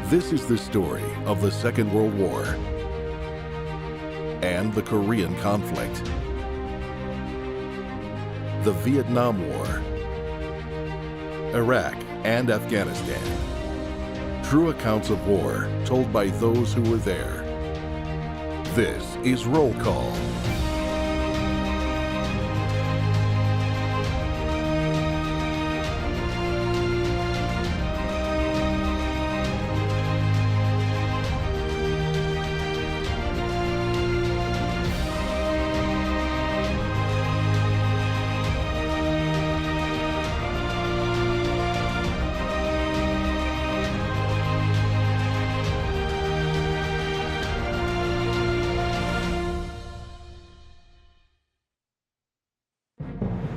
This is the story of the Second World War and the Korean conflict, the Vietnam War, Iraq and Afghanistan. True accounts of war told by those who were there. This is Roll Call.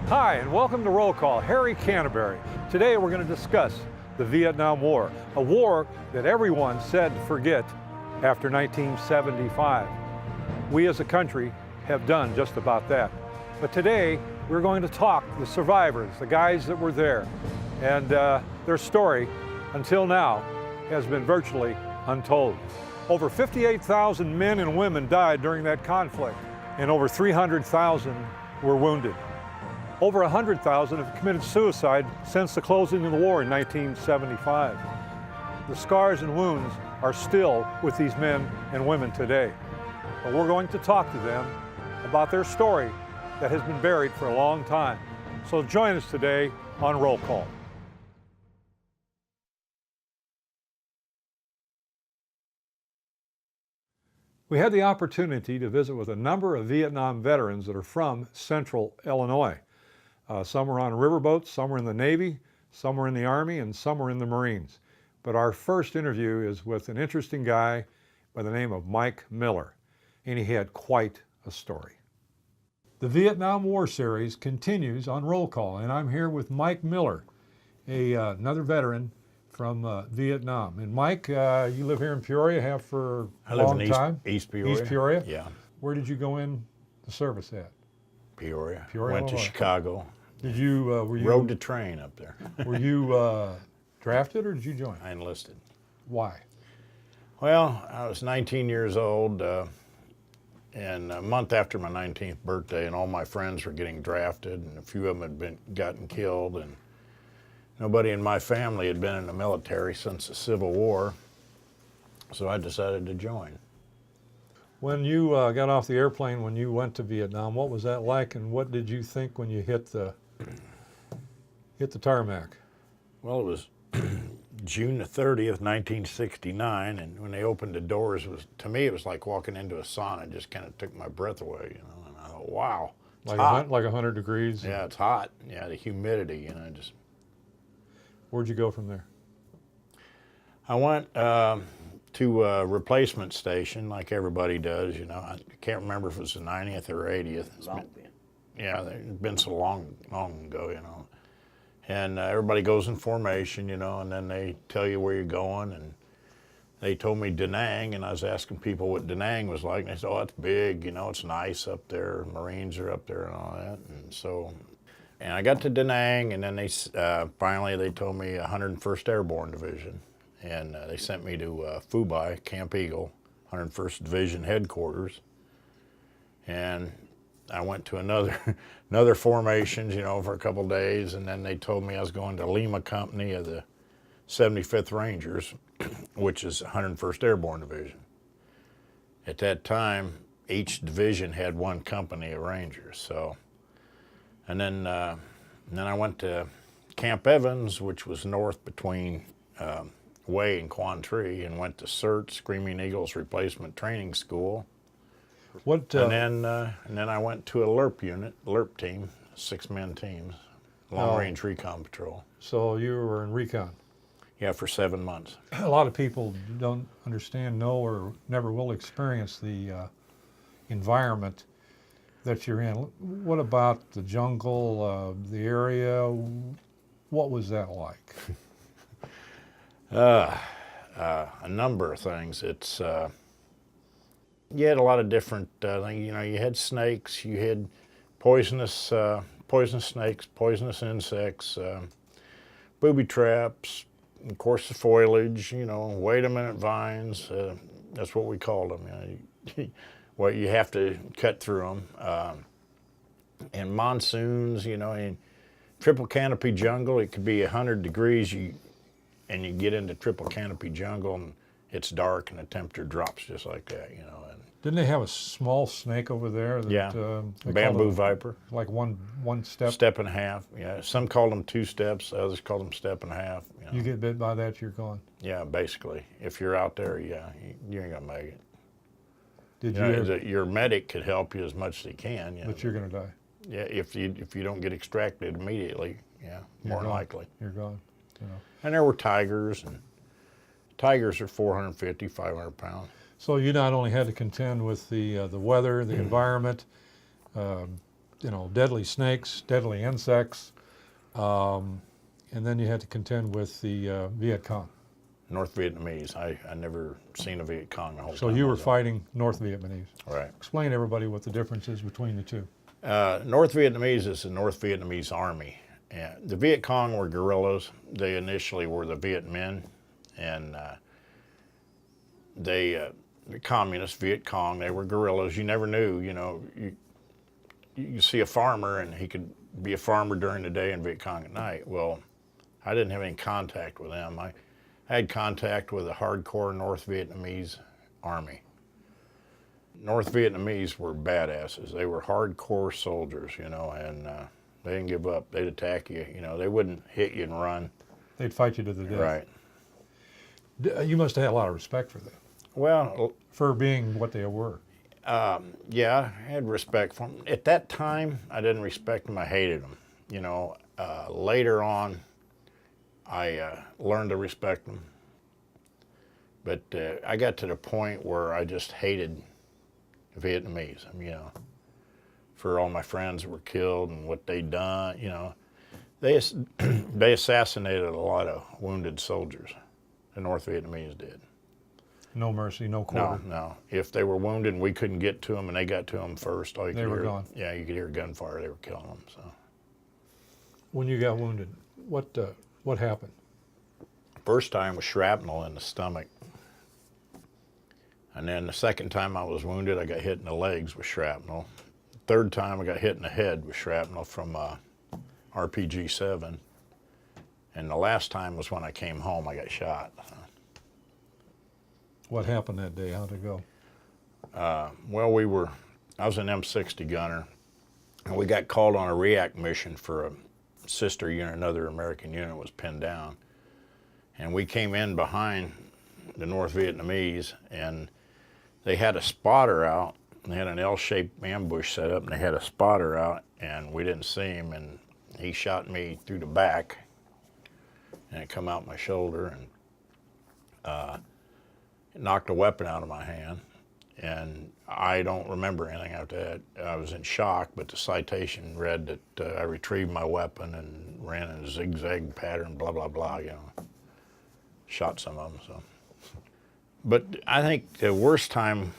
Hi, and welcome to Roll Call. Harry Canterbury. Today we're going to discuss the Vietnam War, a war that everyone said to forget after 1975. We as a country have done just about that. But today we're going to talk to the survivors, the guys that were there, and their story until now has been virtually untold. Over 58,000 men and women died during that conflict, and over 300,000 were wounded. Over 100,000 have committed suicide since the closing of the war in 1975. The scars and wounds are still with these men and women today. But we're going to talk to them about their story that has been buried for a long time. So join us today on Roll Call. We had the opportunity to visit with a number of Vietnam veterans that are from Central Illinois. Some were on riverboats, some were in the Navy, some were in the Army, and some were in the Marines. But our first interview is with an interesting guy by the name of Mike Miller, and he had quite a story. The Vietnam War series continues on Roll Call, and I'm here with Mike Miller, another veteran from Vietnam. And Mike, you live here in Peoria, have for a long time? East Peoria. East Peoria? Yeah. Where did you go in the service at? Peoria. Peoria, Went to Illinois. Chicago. Did you, were you... Rode the train up there. Were you drafted or did you join? I enlisted. Why? Well, I was 19 years old, and a month after my 19th birthday, and all my friends were getting drafted, and a few of them had gotten killed, and nobody in my family had been in the military since the Civil War, so I decided to join. When you got off the airplane when you went to Vietnam, what was that like, and what did you think when you hit the tarmac? Well, it was June the 30th, 1969, and when they opened the doors, to me it was like walking into a sauna. It just kind of took my breath away, you know. And I thought, wow, it's hot. Like 100 degrees? Yeah, it's hot. Yeah, the humidity, you know, just. Where'd you go from there? I went to a replacement station like everybody does, you know. I can't remember if it was the 90th or 80th. Yeah, it's been so long ago, you know. And everybody goes in formation, you know, and then they tell you where you're going. And they told me Da Nang, and I was asking people what Da Nang was like, and they said, oh, it's big, you know, it's nice up there. Marines are up there and all that. And so, and I got to Da Nang, and then they finally they told me 101st Airborne Division. And they sent me to Phu Bai, Camp Eagle, 101st Division headquarters. And I went to another formations, you know, for a couple of days, and then they told me I was going to Lima Company of the 75th Rangers, which is 101st Airborne Division. At that time, each division had one company of Rangers. So, and then I went to Camp Evans, which was north between Hue and Quan Tri, and went to CERT, Screaming Eagles Replacement Training School. What? And then I went to a LRP team, 6-man teams, Long Range Recon Patrol. So you were in recon? Yeah, for 7 months. A lot of people don't understand, know, or never will experience the environment that you're in. What about the jungle, the area? What was that like? A number of things. It's you had a lot of different things. You know, you had snakes, you had poisonous snakes, poisonous insects, booby traps, of course, the foliage, you know, wait-a-minute vines, that's what we called them. You know, well, you have to cut through them. And monsoons, you know, in triple canopy jungle, it could be 100 degrees, and you get into triple canopy jungle, and it's dark, and the temperature drops just like that, you know. And Didn't they have a small snake over there? That, yeah, they bamboo called it, viper. like one step. Step and a half, yeah. Some called them 2 steps, others called them step and a half. You know. You get bit by that, you're gone. Yeah, basically. If you're out there, yeah, you ain't gonna make it. Did You you? know, Ever, your medic could help you as much as he can. You know. but you're going to die. Yeah, if you don't get extracted immediately, yeah, You're more than gone. likely. You're gone. You know. And there were tigers, and tigers are 450, 500 pounds. So you not only had to contend with the weather, the environment, you know, deadly snakes, deadly insects, and then you had to contend with the Viet Cong. North Vietnamese. I never seen a Viet Cong the whole So time. you I were was out. fighting North Vietnamese. Right. Explain to everybody what the difference is between the two. North Vietnamese is the North Vietnamese Army. And the Viet Cong were guerrillas. They initially were the Viet Minh, and the communist Viet Cong, they were guerrillas. You never knew, you know, you see a farmer and he could be a farmer during the day and Viet Cong at night. Well, I didn't have any contact with them. I had contact with the hardcore North Vietnamese Army. North Vietnamese were badasses. They were hardcore soldiers, you know, and they didn't give up. They'd attack you, you know. They wouldn't hit you and run. They'd fight you to the death. Right. You must have had a lot of respect for them, Well, for being what they were. yeah, I had respect for them. At that time, I didn't respect them. I hated them. You know, later on, I learned to respect them. But I got to the point where I just hated Vietnamese. I mean, you know, for all my friends that were killed and what they'd done, you know, they assassinated a lot of wounded soldiers. The North Vietnamese did. No mercy, no quarter. No. If they were wounded and we couldn't get to them and they got to them first, all you They could were hear, gone. Yeah, you could hear gunfire. They were killing them. So When you got wounded, what happened? first time was shrapnel in the stomach, and then the second time I was wounded, I got hit in the legs with shrapnel. Third time I got hit in the head with shrapnel from RPG-7, and the last time was when I came home. I got shot. What happened that day? How'd it go? Well, I was an M60 gunner, and we got called on a REACT mission for a sister unit. Another American unit was pinned down, and we came in behind the North Vietnamese, and they had a spotter out. They had an L-shaped ambush set up, and they had a spotter out, and we didn't see him, and he shot me through the back, and it come out my shoulder, and it knocked a weapon out of my hand. And I don't remember anything after that. I was in shock, but the citation read that I retrieved my weapon and ran in a zigzag pattern, blah, blah, blah, you know. Shot some of them, so. But I think the worst time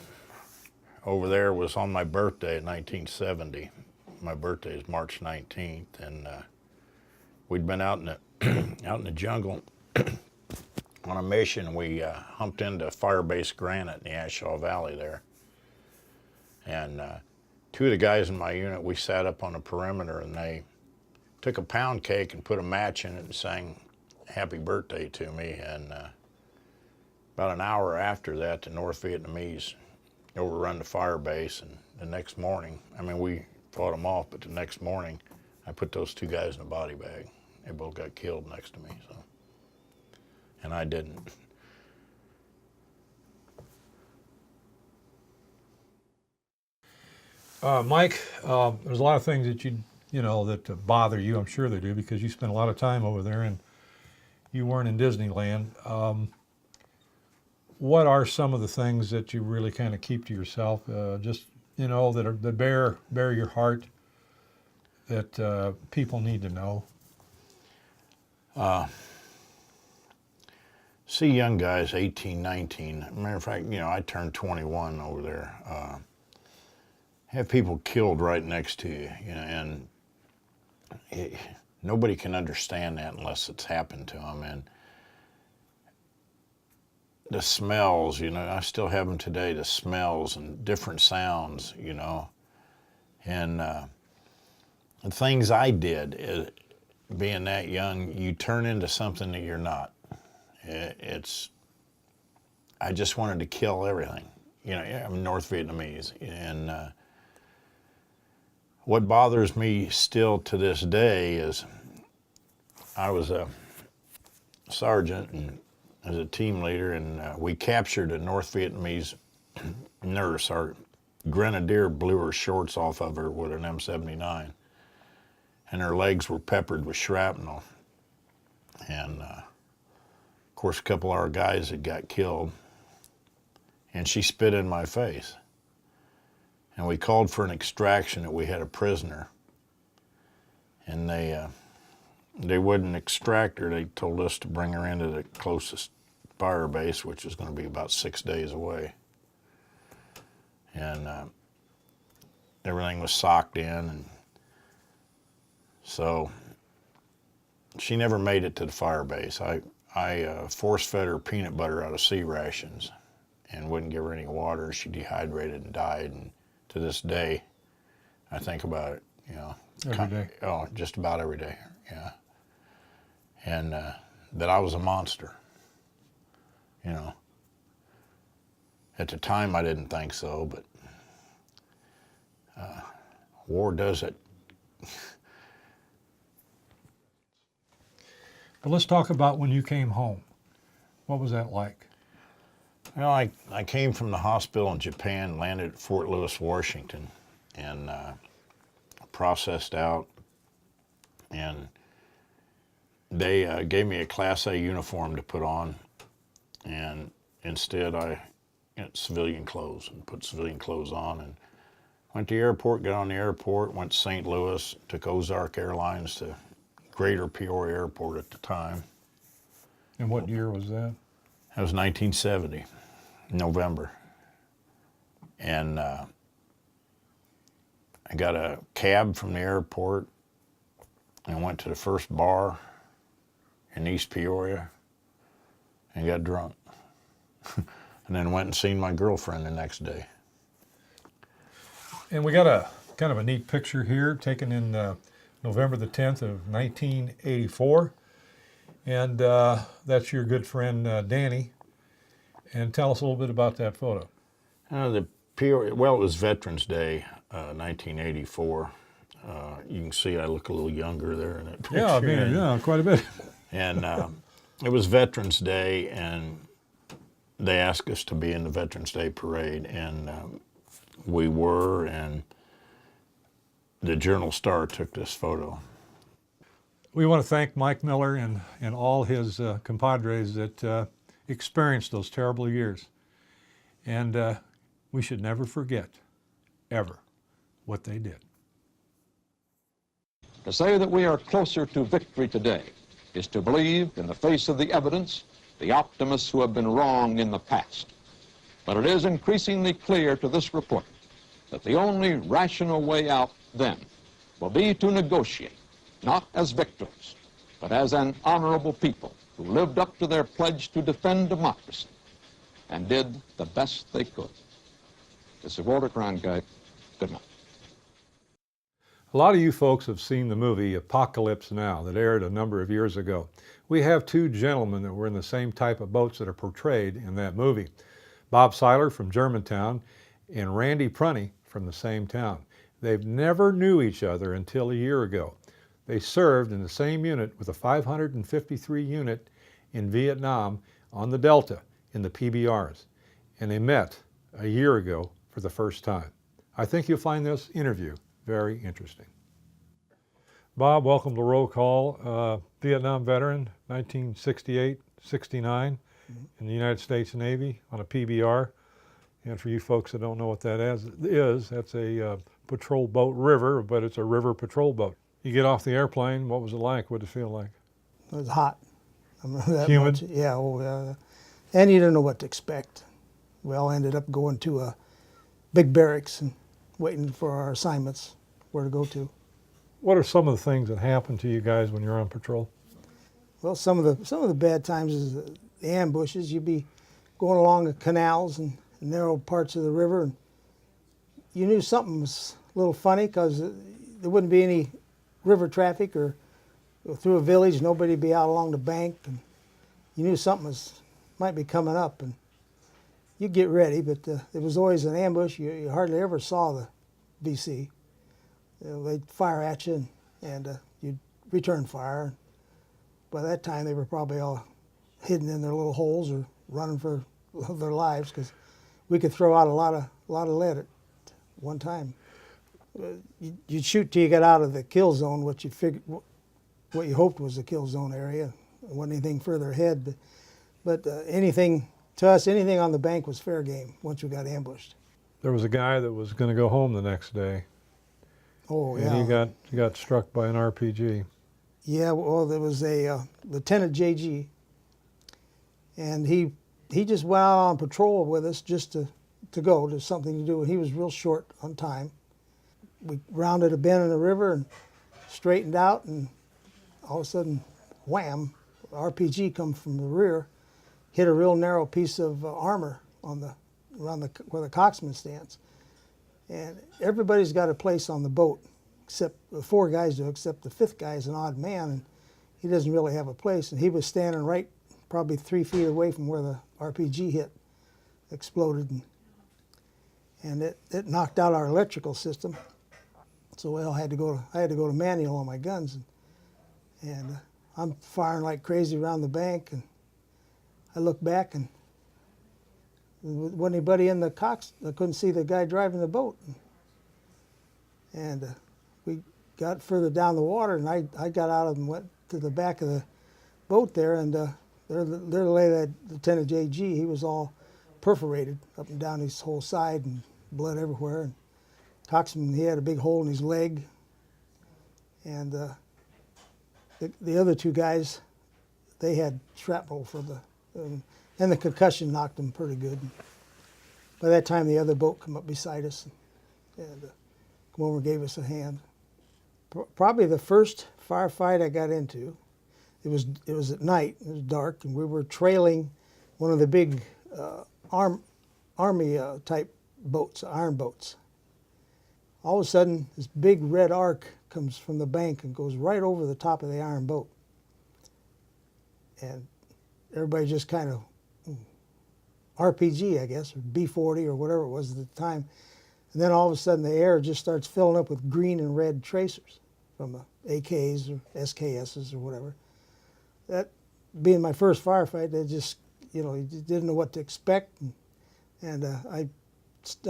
over there was on my birthday in 1970. My birthday is March 19th, and we'd been out in the jungle on a mission, and we humped into Firebase Granite in the Ashaw Valley there. And two of the guys in my unit, we sat up on the perimeter, and they took a pound cake and put a match in it and sang happy birthday to me. And about an hour after that, the North Vietnamese overrun the Firebase, and the next morning, I mean, we fought them off, but the next morning, I put those two guys in a body bag. They both got killed next to me, so. And I didn't. Mike, there's a lot of things that that bother you. I'm sure they do, because you spent a lot of time over there and you weren't in Disneyland. What are some of the things that you really kind of keep to yourself, that bear your heart, that people need to know? See young guys, 18, 19. Matter of fact, I turned 21 over there. Have people killed right next to you, and nobody can understand that unless it's happened to them. And the smells, you know, I still have them today, the smells and different sounds, you know. And the things I did, being that young, you turn into something that you're not. I just wanted to kill everything. You know, I'm North Vietnamese. And what bothers me still to this day is I was a sergeant and as a team leader, and we captured a North Vietnamese nurse. Our grenadier blew her shorts off of her with an M79, and her legs were peppered with shrapnel. And of course, a couple of our guys had got killed, and she spit in my face. And we called for an extraction that we had a prisoner, and they wouldn't extract her. They told us to bring her into the closest fire base, which is going to be about 6 days away. And everything was socked in, and so she never made it to the fire base. I force-fed her peanut butter out of sea rations and wouldn't give her any water. She dehydrated and died, and to this day, I think about it, you know. Every day? Oh, just about every day, yeah. And that I was a monster, you know. At the time, I didn't think so, but war does it. But let's talk about when you came home. What was that like? You know, I came from the hospital in Japan, landed at Fort Lewis, Washington, and processed out, and they gave me a Class A uniform to put on, and instead I got civilian clothes and put civilian clothes on and went to the airport, got on the airport, went to St. Louis, took Ozark Airlines to Greater Peoria Airport at the time. And what year was that? That was 1970, November. And I got a cab from the airport and went to the first bar in East Peoria and got drunk. And then went and seen my girlfriend the next day. And we got a kind of a neat picture here taken in November the 10th of 1984. And that's your good friend Danny. And tell us a little bit about that photo. The Peoria, well, it was Veterans Day, 1984. You can see I look a little younger there in that picture. Yeah, I mean, yeah, quite a bit. And it was Veterans Day, and they asked us to be in the Veterans Day parade, and we were, and the Journal-Star took this photo. We want to thank Mike Miller and all his compadres that experienced those terrible years. And we should never forget, ever, what they did. To say that we are closer to victory today is to believe, in the face of the evidence, the optimists who have been wrong in the past. But it is increasingly clear to this report that the only rational way out then will be to negotiate, not as victims, but as an honorable people who lived up to their pledge to defend democracy and did the best they could. This is Walter Cronkite. Good night. A lot of you folks have seen the movie Apocalypse Now that aired a number of years ago. We have two gentlemen that were in the same type of boats that are portrayed in that movie. Bob Seiler from Germantown and Randy Prunty from the same town. They've never knew each other until a year ago. They served in the same unit with a 553 unit in Vietnam on the Delta in the PBRs. And they met a year ago for the first time. I think you'll find this interview very interesting. Bob, welcome to Roll Call. Vietnam veteran, 1968-69 in the United States Navy on a PBR. And for you folks that don't know what that is, that's a patrol boat river, but it's a river patrol boat. You get off the airplane, what was it like? What did it feel like? It was hot. I remember that Humid? much. Yeah, and you didn't know what to expect. We all ended up going to a big barracks and waiting for our assignments, where to go to. What are some of the things that happen to you guys when you're on patrol? Well, some of the bad times is the ambushes. You'd be going along the canals and narrow parts of the river, and you knew something was a little funny because there wouldn't be any river traffic or through a village. Nobody would be out along the bank, and you knew something might be coming up, and you'd get ready. But there was always an ambush. You hardly ever saw the BC. They'd fire at you, and you'd return fire. By that time, they were probably all hidden in their little holes or running for their lives, because we could throw out a lot of lead at one time. You'd shoot till you got out of the kill zone, what you hoped was the kill zone area. There wasn't anything further ahead, but anything to us, anything on the bank was fair game once we got ambushed. There was a guy that was going to go home the next day. Oh yeah. And he got struck by an RPG. Yeah, well, there was a Lieutenant J.G., and he just went out on patrol with us just to go to something to do. He was real short on time. We rounded a bend in the river and straightened out, and all of a sudden, wham, RPG come from the rear, hit a real narrow piece of armor around where the coxswain stands. And everybody's got a place on the boat, except the 4 guys do, except the 5th guy is an odd man, and he doesn't really have a place. And he was standing right probably 3 feet away from where the RPG hit, exploded, and it knocked out our electrical system. So I had to go to manual on my guns, and I'm firing like crazy around the bank, and I look back, and there wasn't anybody in the cox. I couldn't see the guy driving the boat, and we got further down the water, and I got out and went to the back of the boat there, and there lay that Lieutenant J.G. He was all perforated up and down his whole side, and blood everywhere. And coxswain, he had a big hole in his leg, and the other 2 guys, they had shrapnel for and the concussion knocked them pretty good. By that time, the other boat come up beside us and come over and gave us a hand. Probably the first firefight I got into, it was at night, it was dark, and we were trailing one of the big army type boats, iron boats. All of a sudden, this big red arc comes from the bank and goes right over the top of the iron boat. And everybody just kind of, RPG, I guess, or B-40 or whatever it was at the time. And then all of a sudden, the air just starts filling up with green and red tracers from AKs or SKSs or whatever. That being my first firefight, they just, you didn't know what to expect. And I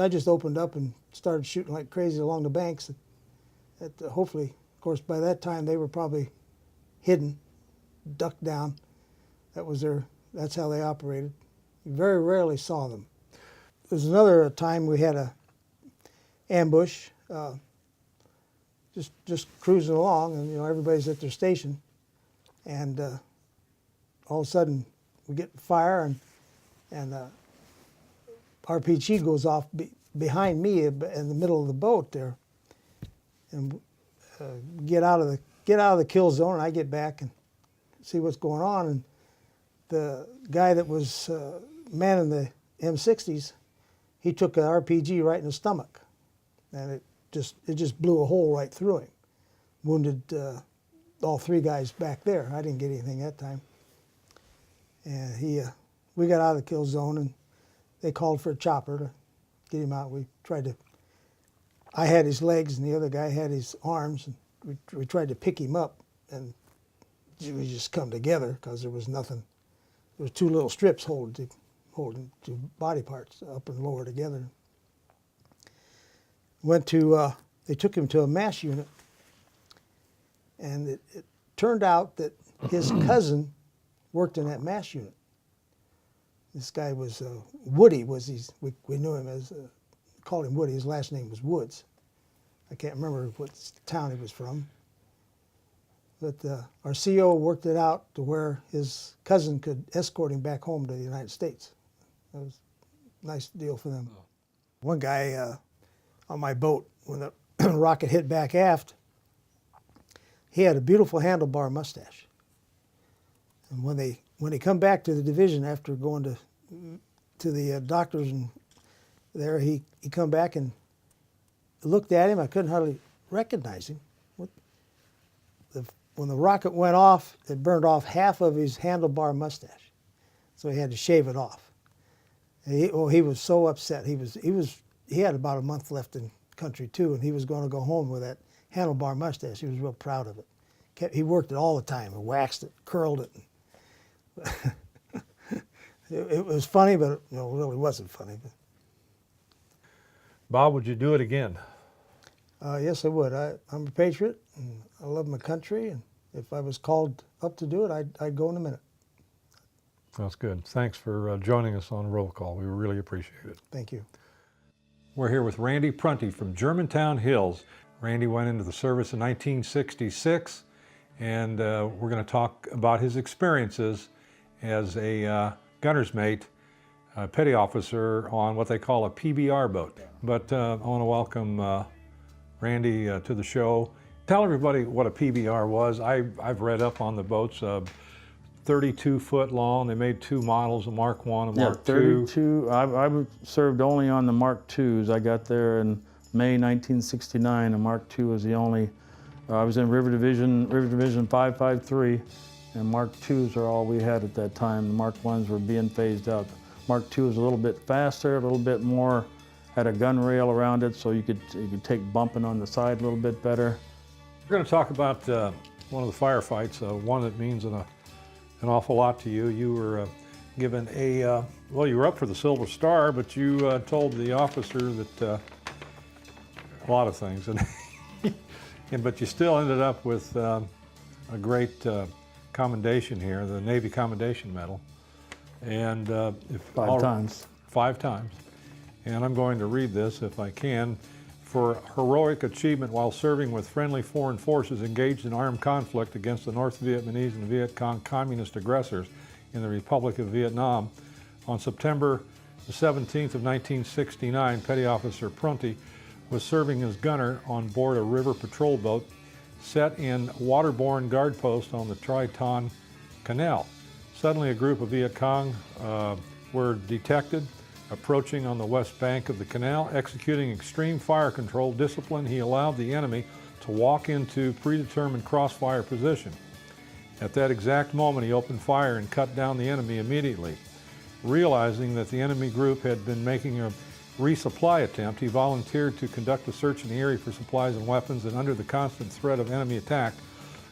just opened up and started shooting like crazy along the banks. Hopefully, of course, by that time they were probably hidden, ducked down. That's how they operated. You very rarely saw them. There's another time we had a ambush, just cruising along, and everybody's at their station, and all of a sudden we get fire, and RPG goes off behind me in the middle of the boat there, and get out of the kill zone. And I get back and see what's going on, and the guy that was manning the M60s, he took an RPG right in the stomach, and it just blew a hole right through him, wounded all 3 guys back there. I didn't get anything that time, and we got out of the kill zone, and they called for a chopper to get him out. I had his legs, and the other guy had his arms, and we tried to pick him up, and we just come together because there was nothing. There was 2 little strips holding 2 body parts, up and lower together. They took him to a MASH unit, and it turned out that his cousin worked in that MASH unit. This guy was Woody. We knew him as, called him Woody. His last name was Woods. I can't remember what town he was from. But our CO worked it out to where his cousin could escort him back home to the United States. That was a nice deal for them. Oh. One guy on my boat, when the rocket hit back aft, he had a beautiful handlebar mustache. And when he come back to the division after going to to the doctors and there. He come back and looked at him. I couldn't hardly recognize him. When the rocket went off, it burned off half of his handlebar mustache, so he had to shave it off. And he was so upset. He had about a month left in country too, and he was going to go home with that handlebar mustache. He was real proud of it. He worked it all the time and waxed it, curled it. It was funny, but it really wasn't funny. Bob, would you do it again? Yes, I would. I'm a patriot, and I love my country, and if I was called up to do it, I'd go in a minute. That's good. Thanks for joining us on Roll Call. We really appreciate it. Thank you. We're here with Randy Prunty from Germantown Hills. Randy went into the service in 1966, and we're going to talk about his experiences as a gunner's mate, petty officer on what they call a PBR boat. But I want to welcome Randy to the show. Tell everybody what a PBR was. I've read up on the boats. 32-foot long. They made two models, a Mark I, a Mark II. 32. I served only on the Mark IIs. I got there in May 1969, and Mark II was the only. I was in River Division 553, and Mark IIs are all we had at that time. The Mark Is were being phased out. Mark II was a little bit faster, a little bit more, had a gun rail around it, so you could take bumping on the side a little bit better. We're going to talk about one of the firefights, one that means an awful lot to you. You were given a, well, you were up for the Silver Star, but you told the officer that a lot of things, but you still ended up with a great commendation here, the Navy Commendation Medal. And Five times. 5 times. And I'm going to read this if I can. For heroic achievement while serving with friendly foreign forces engaged in armed conflict against the North Vietnamese and Viet Cong communist aggressors in the Republic of Vietnam. On September the 17th of 1969, Petty Officer Prunty was serving as gunner on board a river patrol boat set in waterborne guard post on the Tri Ton Canal. Suddenly a group of Viet Cong were detected approaching on the west bank of the canal. Executing extreme fire control discipline, he allowed the enemy to walk into predetermined crossfire position. At that exact moment, he opened fire and cut down the enemy immediately. Realizing that the enemy group had been making a resupply attempt, he volunteered to conduct a search in the area for supplies and weapons, and under the constant threat of enemy attack,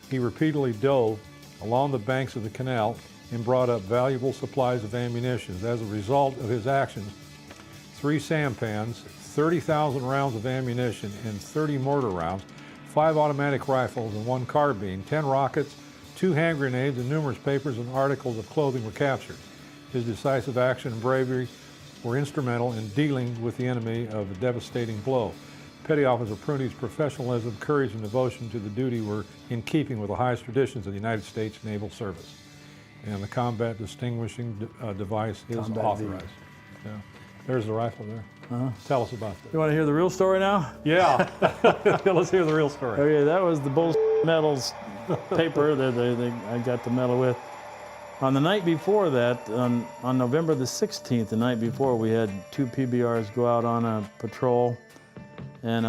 he repeatedly dove along the banks of the canal and brought up valuable supplies of ammunition. As a result of his actions, 3 sampans, 30,000 rounds of ammunition and 30 mortar rounds, 5 automatic rifles and 1 carbine, 10 rockets, 2 hand grenades, and numerous papers and articles of clothing were captured. His decisive action and bravery were instrumental in dealing with the enemy of a devastating blow. Petty Officer Prunty's professionalism, courage, and devotion to the duty were in keeping with the highest traditions of the United States Naval Service. And the combat distinguishing device is Combat authorized. Yeah. There's the rifle there. Tell us about that. You want to hear the real story now? Yeah, let's hear the real story. Okay, that was the bull medals paper that I got the medal with. On the night before that, on November the 16th, the night before, we had 2 PBRs go out on a patrol. And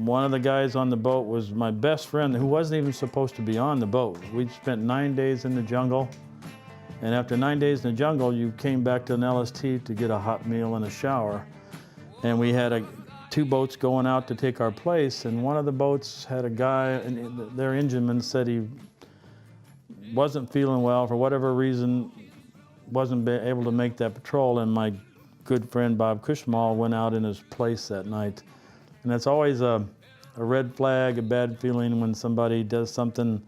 one of the guys on the boat was my best friend who wasn't even supposed to be on the boat. We'd spent 9 days in the jungle. And after 9 days in the jungle, you came back to an LST to get a hot meal and a shower. And we had 2 boats going out to take our place, and one of the boats had a guy, and their engineman said he wasn't feeling well for whatever reason, wasn't able to make that patrol, and my good friend Bob Cushmall went out in his place that night. And that's always a red flag, a bad feeling when somebody does something.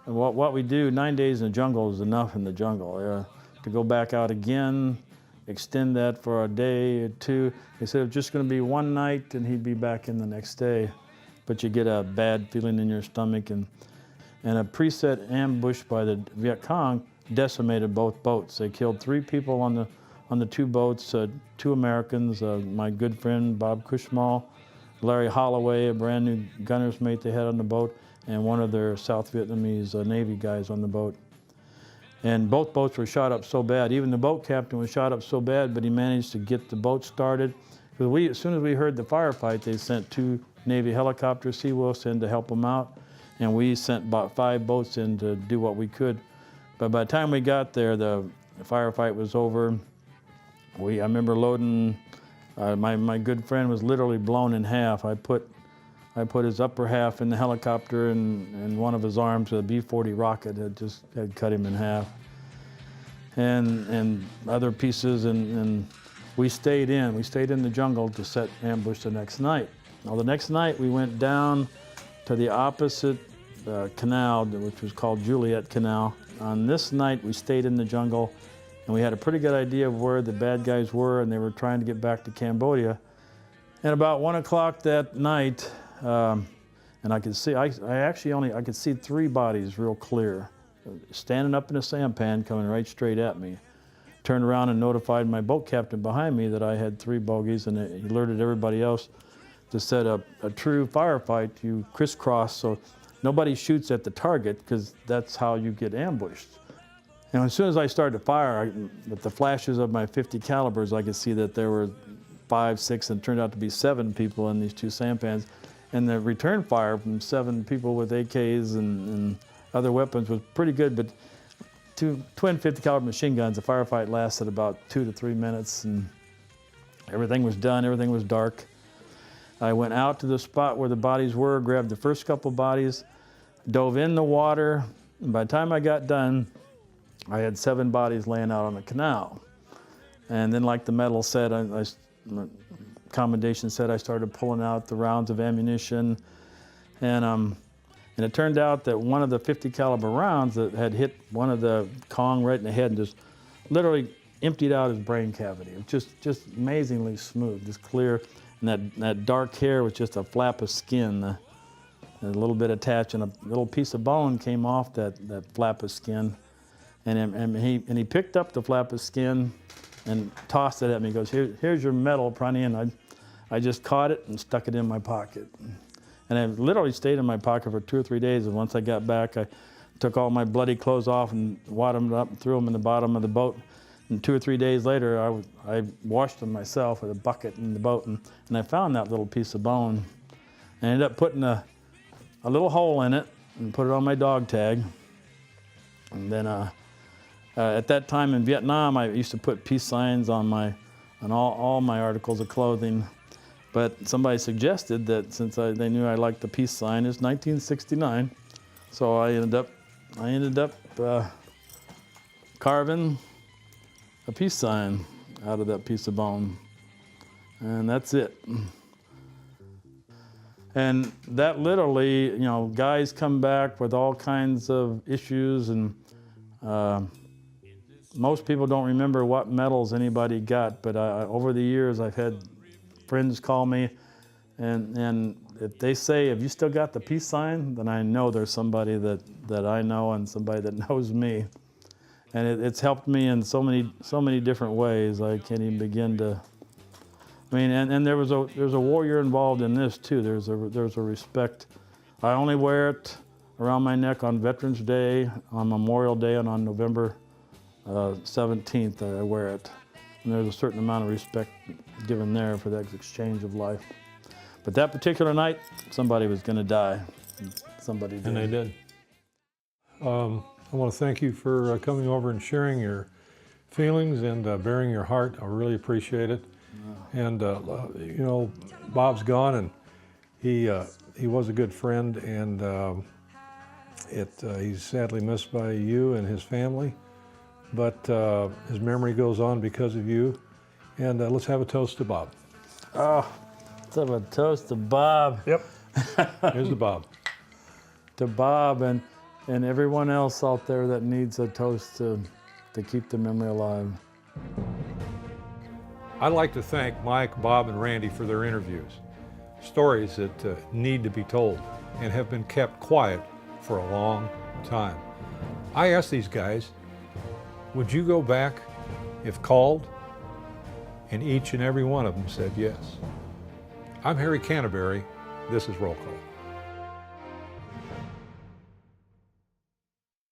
And what we do, 9 days in the jungle is enough in the jungle. To go back out again, extend that for a day or 2. They said it was just going to be 1 night and he'd be back in the next day. But you get a bad feeling in your stomach. And a preset ambush by the Viet Cong decimated both boats. They killed 3 people on the 2 boats, 2 Americans, my good friend Bob Cushmall, Larry Holloway, a brand new gunner's mate they had on the boat, and one of their South Vietnamese Navy guys on the boat. And both boats were shot up so bad. Even the boat captain was shot up so bad, but he managed to get the boat started. Because as soon as we heard the firefight, they sent 2 Navy helicopters, Seawolves, in to help them out. And we sent about 5 boats in to do what we could. But by the time we got there, the firefight was over. I remember loading, my good friend was literally blown in half. I put his upper half in the helicopter, and one of his arms, a B-40 rocket, had cut him in half. And other pieces, and we stayed in the jungle to set ambush the next night. Now the next night we went down to the opposite canal, which was called Juliet Canal. On this night we stayed in the jungle, and we had a pretty good idea of where the bad guys were, and they were trying to get back to Cambodia. And about 1 o'clock that night, and I could see, I could see 3 bodies real clear, standing up in a sampan coming right straight at me. Turned around and notified my boat captain behind me that I had 3 bogeys, and he alerted everybody else to set up a true firefight. You crisscross so nobody shoots at the target, because that's how you get ambushed. And as soon as I started to fire, with the flashes of my .50 calibers, I could see that there were 5, 6, and turned out to be 7 people in these 2 sampans. And the return fire from 7 people with AKs and other weapons was pretty good, but 2 twin .50 caliber machine guns, the firefight lasted about 2 to 3 minutes, and everything was done, everything was dark. I went out to the spot where the bodies were, grabbed the first couple bodies, dove in the water, and by the time I got done, I had 7 bodies laying out on the canal. And then, like the medal said, commendation said, I started pulling out the rounds of ammunition, and it turned out that one of the .50 caliber rounds that had hit one of the Kong right in the head and just literally emptied out his brain cavity. It was just amazingly smooth, just clear, and that dark hair was just a flap of skin, a little bit attached, and a little piece of bone came off that flap of skin. And he picked up the flap of skin and tossed it at me. He goes, here's your medal, Prunty, and I just caught it and stuck it in my pocket. And it literally stayed in my pocket for 2 or 3 days, and once I got back, I took all my bloody clothes off and wadded them up and threw them in the bottom of the boat. And 2 or 3 days later, I washed them myself with a bucket in the boat, and I found that little piece of bone. I ended up putting a little hole in it and put it on my dog tag. And then at that time in Vietnam, I used to put peace signs on all my articles of clothing. But somebody suggested that since they knew I liked the peace sign, it's 1969, so I ended up carving a peace sign out of that piece of bone, and that's it. And that literally, guys come back with all kinds of issues, and most people don't remember what medals anybody got, but over the years I've had friends call me, and if they say, have you still got the peace sign, then I know there's somebody that I know and somebody that knows me. And it's helped me in so many different ways. I can't even begin to, and there's a warrior involved in this too. There's a respect. I only wear it around my neck on Veterans Day, on Memorial Day, and on November 17th I wear it. And there's a certain amount of respect given there for that exchange of life. But that particular night, somebody was going to die. Somebody did. And they did. I want to thank you for coming over and sharing your feelings and bearing your heart. I really appreciate it. And Bob's gone, and he was a good friend, and he's sadly missed by you and his family. But his memory goes on because of you. And let's have a toast to Bob. Oh, let's have a toast to Bob. Yep. Here's the Bob. To Bob and everyone else out there that needs a toast to keep the memory alive. I'd like to thank Mike, Bob, and Randy for their interviews. Stories that need to be told and have been kept quiet for a long time. I asked these guys, would you go back if called? And each and every one of them said yes. I'm Harry Canterbury. This is Roll Call.